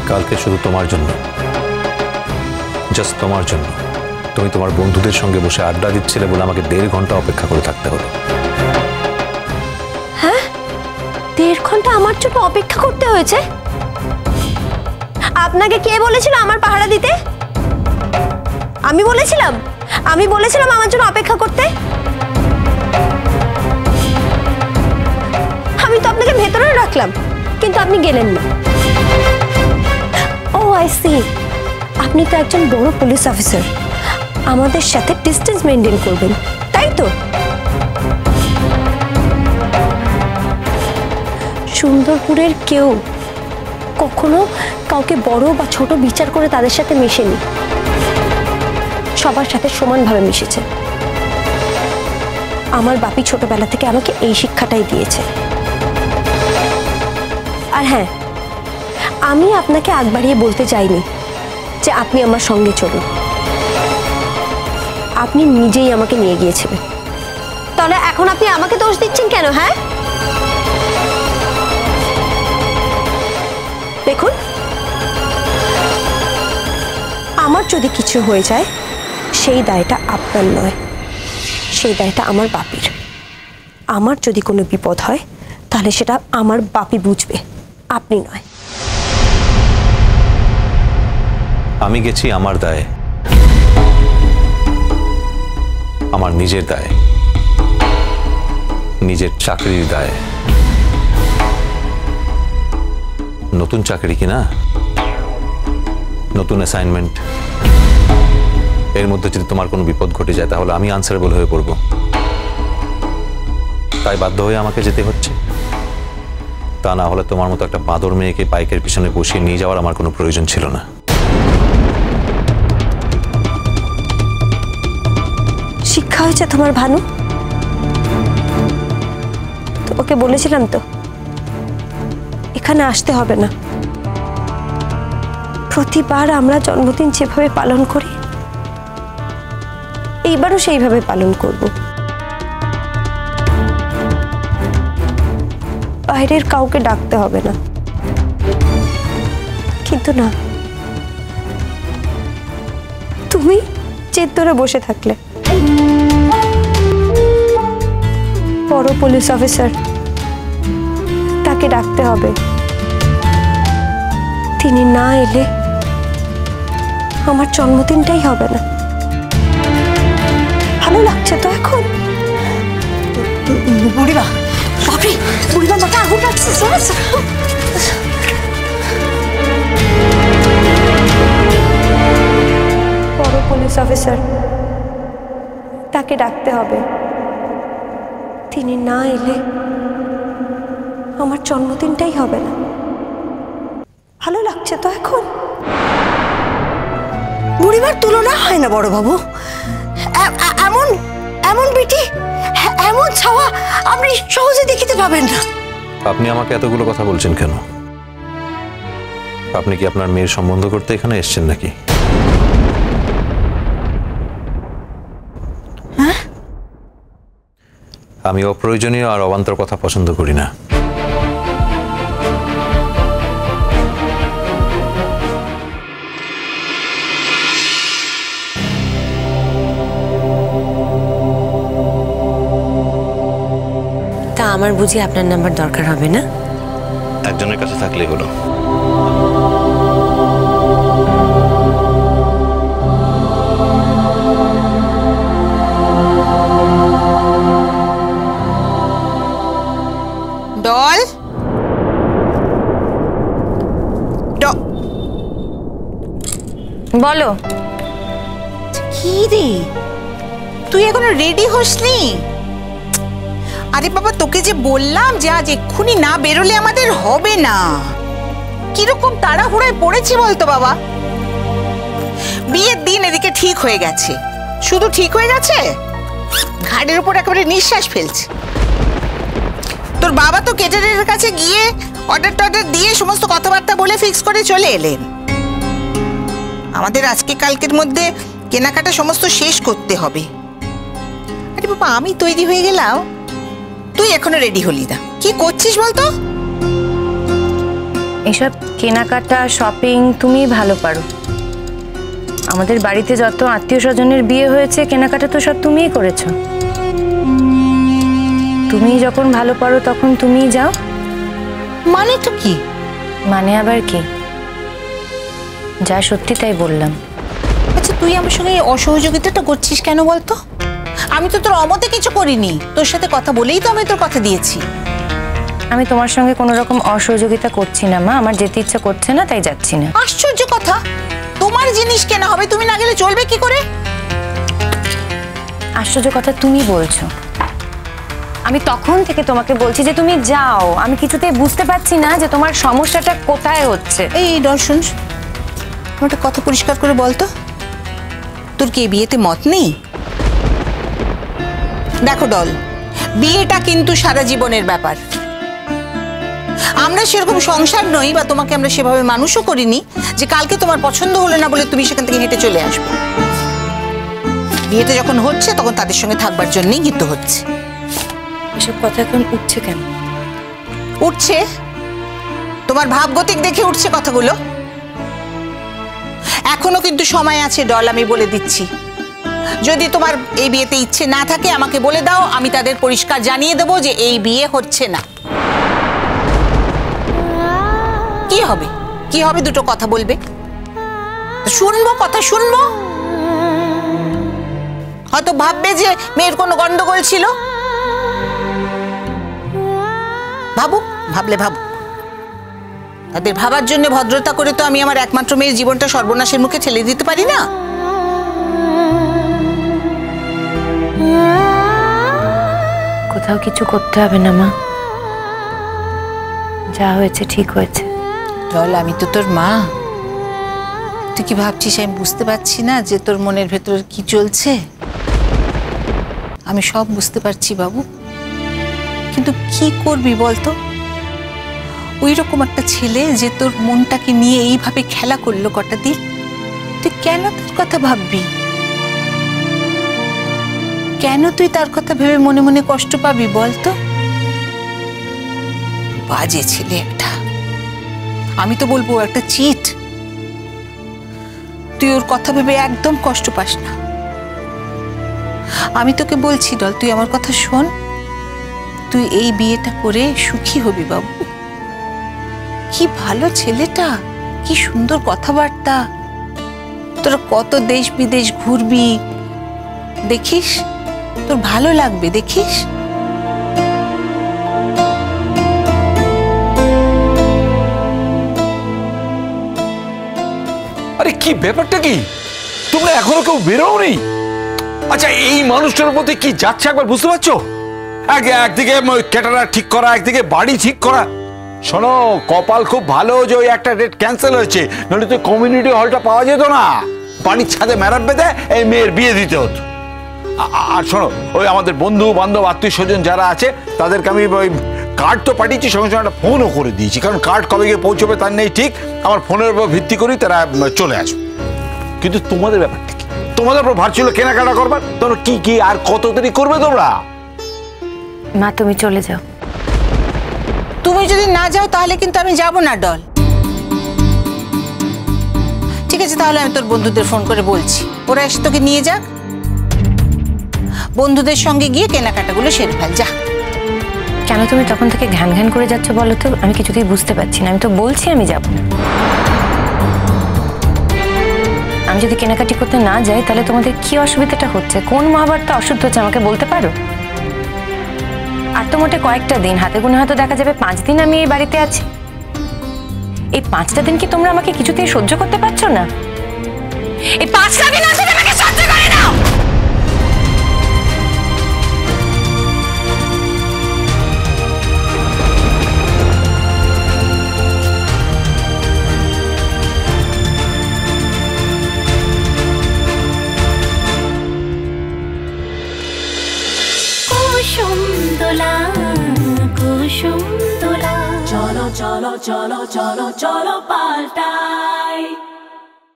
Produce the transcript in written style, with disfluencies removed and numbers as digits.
কালকে শুধু তোমার জন্য, জাস্ট তোমার জন্য। তুমি তোমার বন্ধুদের সঙ্গে বসে আড্ডা দিচ্ছিলে বলে আমাকে 1.5 ঘন্টা অপেক্ষা করে থাকতে হলো। হ্যাঁ, 1.5 ঘন্টা আমার জন্য অপেক্ষা করতে হয়েছে? আপনাকে কে বলেছিল আমার পাহারা দিতে? আমি বলেছিলাম আমার জন্য অপেক্ষা করতে? আমি তো আপনাকে ভেতরে রাখলাম, কিন্তু আপনি গেলেন না। ও আই সি, আপনি তো একজন বড় পুলিশ অফিসার, আমাদের সাথে ডিস্টেন্স মেনটেন করবেন, তাই তো? সুন্দরপুরের কেউ কখনো কাউকে বড় বা ছোট বিচার করে তাদের সাথে মেশেনি, সবার সাথে সমানভাবে মিশেছে। আমার বাপি ছোটবেলা থেকে আমাকে এই শিক্ষাটাই দিয়েছে। আর হ্যাঁ, আমি আপনাকে আগ বাড়িয়ে বলতে চাইনি যে আপনি আমার সঙ্গে চলুন, আপনি নিজেই আমাকে নিয়ে গিয়েছিলেন। তাহলে এখন আপনি আমাকে দোষ দিচ্ছেন কেন? হ্যাঁ, দেখুন, আমার যদি কিছু হয়ে যায় সেই দায়টা আপনার নয়, সেই দায়টা আমার বাপির। আমার যদি কোনো বিপদ হয় তাহলে সেটা আমার বাপি বুঝবে, আপনি নয়। আমি গেছি আমার দায়ে, আমার নিজের দায়ে, নিজের চাকরির দায়ে। নতুন চাকরি কিনা, নতুন অ্যাসাইনমেন্ট, এর মধ্যে যদি তোমার কোনো বিপদ ঘটে যায় তাহলে আমি আনসারেবল হয়ে পড়ব। তাই বাধ্য হয়ে আমাকে যেতে হচ্ছে। তা না হলে তোমার মতো একটা বাঁদর মেয়েকে বাইকের পিছনে বসিয়ে নিয়ে যাওয়ার আমার কোনো প্রয়োজন ছিল না। শিক্ষা হয়েছে তোমার ভানু? তো ওকে বলেছিলাম তো এখানে আসতে হবে না। প্রতিবার আমরা জন্মদিন যেভাবে পালন করি এইবারও সেইভাবে পালন করব। বাইরের কাউকে ডাকতে হবে না। কিন্তু না, তুমি জেদ ধরে বসে থাকলে। বড় পুলিশ অফিসার, তাকে ডাকতে হবে। তিনি না এলে আমার জন্মদিনটাই হবে না। ভালো লাগছে তো এখন? বুড়িমা, বাপরে, বুড়িমা মাথা আগুন লাগছে। বড় পুলিশ অফিসার, তাকে ডাকতে হবে। তিনি না এলে আমার জন্মদিনটাই হবে না। ভালো লাগছে তো এখন? বুড়িমার তুলনা হয় না বড় বাবু। এমন এমন বেটি, এমন ছাওয়া আপনি সহজে দেখিতে পাবেন না। আপনি আমাকে এতগুলো কথা বলছেন কেন? আপনি কি আপনার মেয়ের সম্বন্ধ করতে এখানে এসেছেন নাকি? হ্যাঁ, আমি অপ্রয়োজনীয় আর অবান্তর কথা পছন্দ করি না। তা আমার বুঝি আপনার নাম্বার দরকার হবে না? একজনের কাছে থাকলেই হলো। ডল, বলো। কি রে, তুই এখনো রেডি হসনি? আরে বাবা, তোকে যে বললাম যে আজ এক্ষুনি না বেরোলে আমাদের হবে না। কিরকম তাড়াহুড়ায় পড়েছি বলতো বাবা। বিয়ের দিন এদিকে ঠিক হয়ে গেছে, শুধু ঠিক হয়ে গেছে, ঘাড়ের উপর একেবারে নিঃশ্বাস ফেলছে। তোর বাবা তো কেটারের কাছে গিয়ে অর্ডার দিয়ে সমস্ত কথাবার্তা বলে ফিক্স করে চলে এলেন। আমাদের আজকে কালকের মধ্যে কেনাকাটা সমস্ত শেষ করতে হবে। আরে বাবা, আমি তৈরি হয়ে গেলাম, তুই এখনো রেডি হলি না। কি করছিস বলতো? এসব কেনাকাটা শপিং তুমি ভালো পারো। আমাদের বাড়িতে যত আত্মীয় স্বজনের বিয়ে হয়েছে কেনাকাটা তো সব তুমিই করেছো। তুমি যখন ভালো পারো তখন তুমিই যাও। মানে তো কি? মানে আবার কি? যা সত্যি তাই বললাম। আচ্ছা, তুই আমার সঙ্গে এই অসহযোগিতাটা করছিস কেন বলতো? আমি তো তোর অমতে কিছু করিনি, তোর সাথে কথা বলেই তো আমি তোর কথা দিয়েছি। আমি তোমার সঙ্গে কোনো রকম অসহযোগিতা করছি না মা, আমার যেতে ইচ্ছা করছে না তাই যাচ্ছি না। আশ্চর্য কথা, তোমার জিনিস কেনা হবে, তুমি না গেলে চলবে কি করে? আশ্চর্য কথা তুমি বলছো। আমি তখন থেকে তোমাকে বলছি যে তুমি যাও, আমি কিছুতেই বুঝতে পারছি না যে তোমার সমস্যাটা কোথায় হচ্ছে। এই ডল, শুন, আমার একটা কথা পরিষ্কার করে বলতো, তোর কি এই বিয়েতে মত নেই? দেখো ডল, বিয়েটা কিন্তু সারা জীবনের ব্যাপার। আমরা সেরকম সংসার নই, বা তোমাকে আমরা সেভাবে মানুষও করিনি যে কালকে তোমার পছন্দ হলো না বলে তুমি সেখান থেকে হেঁটে চলে আসবে। বিয়েতে যখন হচ্ছে তখন তাদের সঙ্গে থাকবার জন্যই কিন্তু হচ্ছে। এসব কথা এখন উঠছে কেন? উঠছে তোমার ভাবগতিক দেখে উঠছে কথাগুলো। এখনো কিন্তু সময় আছে ডল, আমি বলে দিচ্ছি। যদি তোমার এই বিয়েতে ইচ্ছে না থাকে আমাকে বলে দাও, আমি তাদের পরিষ্কার জানিয়ে দেবো যে এই বিয়ে হচ্ছে না। কি হবে? কি হবে? দুটো কথা বলবে, শুনবো, কথা শুনবো। হয়তো ভাববে যে মেয়ের কোনো গন্ডগোল ছিল। ভাবুক, ভাবলে ভাবুক। তাদের ভাবার জন্য ভদ্রতা করে তো আমি আমার একমাত্র মেয়ের জীবনটা সর্বনাশের মুখে ঠেলে দিতে পারি না। কোথাও কিছু করতে হবে না মা, যা হয়েছে ঠিক হয়েছে। চল, আমি তো তোর মা। তুই কি ভাবছিস আমি বুঝতে পারছি না যে তোর মনের ভেতর কি চলছে? আমি সব বুঝতে পারছি বাবু, কিন্তু কি করবি বলতো? ওই রকম একটা ছেলে যে তোর মনটাকে নিয়ে এইভাবে খেলা করলো কটা দিন, তুই কেন তার কথা ভাববি? কেন তুই তার কথা ভেবে মনে মনে কষ্ট পাবি বলতো? বাজে ছেলে একটা। আমি তো বলবো একটা চিট। তুই ওর কথা ভেবে একদম কষ্ট পাস না। আমি তোকে বলছি ডল, তুই আমার কথা শোন। তুই এই বিয়েটা করে সুখী হবি বাবু। কি ভালো ছেলেটা, কি সুন্দর কথাবার্তা। তোরা কত দেশ বিদেশ ঘুরবি, দেখিস, তোর ভালো লাগবে, দেখিস। আরে কি ব্যাপারটা কি? তোমরা এখনো কেউ বেরোওনি? আচ্ছা, এই মানুষটার মধ্যে কি যাচ্ছে একবার বুঝতে পারছো? একদিকে ক্যাটারার ঠিক করা, একদিকে বাড়ি ঠিক করা। শোনো, কপাল খুব ভালো যে ওই একটা ডেট ক্যান্সেল হয়েছে, নাহলে তো কমিউনিটি হলটা পাওয়া যেত না। বাড়ির ছাদে ম্যারাপ বেঁধে এই মেয়ের বিয়ে দিতে হতো। আর শোনো, ওই আমাদের বন্ধু বান্ধব আত্মীয় স্বজন যারা আছে তাদেরকে আমি ওই কার্ড তো পাঠিয়েছি, সঙ্গে সঙ্গে একটা ফোনও করে দিয়েছি, কারণ কার্ড কবে গিয়ে পৌঁছবে তার নেই ঠিক। আমার ফোনের উপর ভিত্তি করেই তারা চলে আসবে। কিন্তু তোমাদের ব্যাপারটা কি? তোমাদের উপর ভার ছিল কেনাকাটা করবার, তোমরা কি কি আর কত দেরি করবে তোমরা? মা তুমি চলে যাও। তুমি যদি না যাও তাহলে কিন্তু আমি যাব না ডল। ঠিক আছে, তাহলে আমি তোর বন্ধুদের ফোন করে বলছি, ওরা এসে তোকে নিয়ে যাক। বন্ধুদের সঙ্গে গিয়ে কেনাকাটাগুলো সেরে ফেল, যা। কেন তুমি তখন থেকে ঘ্যান ঘ্যান করে যাচ্ছ বলো তো? আমি কিছুতেই বুঝতে পারছি না। আমি তো বলছি আমি যাব না। আমি যদি কেনাকাটি করতে না যাই তাহলে তোমাদের কি অসুবিধাটা হচ্ছে? কোন মহাভারতটা অশুদ্ধ হচ্ছে আমাকে বলতে পারো? আর তো মোটে কয়েকটা দিন, হাতে গুনে হয়তো দেখা যাবে 5 দিন আমি এই বাড়িতে আছি। এই 5টা দিন কি তোমরা আমাকে কিছুতেই সহ্য করতে পারছো না? এই 5টা দিন আছে আমাকে সহ্য করে নাও। চলো চলো চলো চলো চলো পাল্টাই।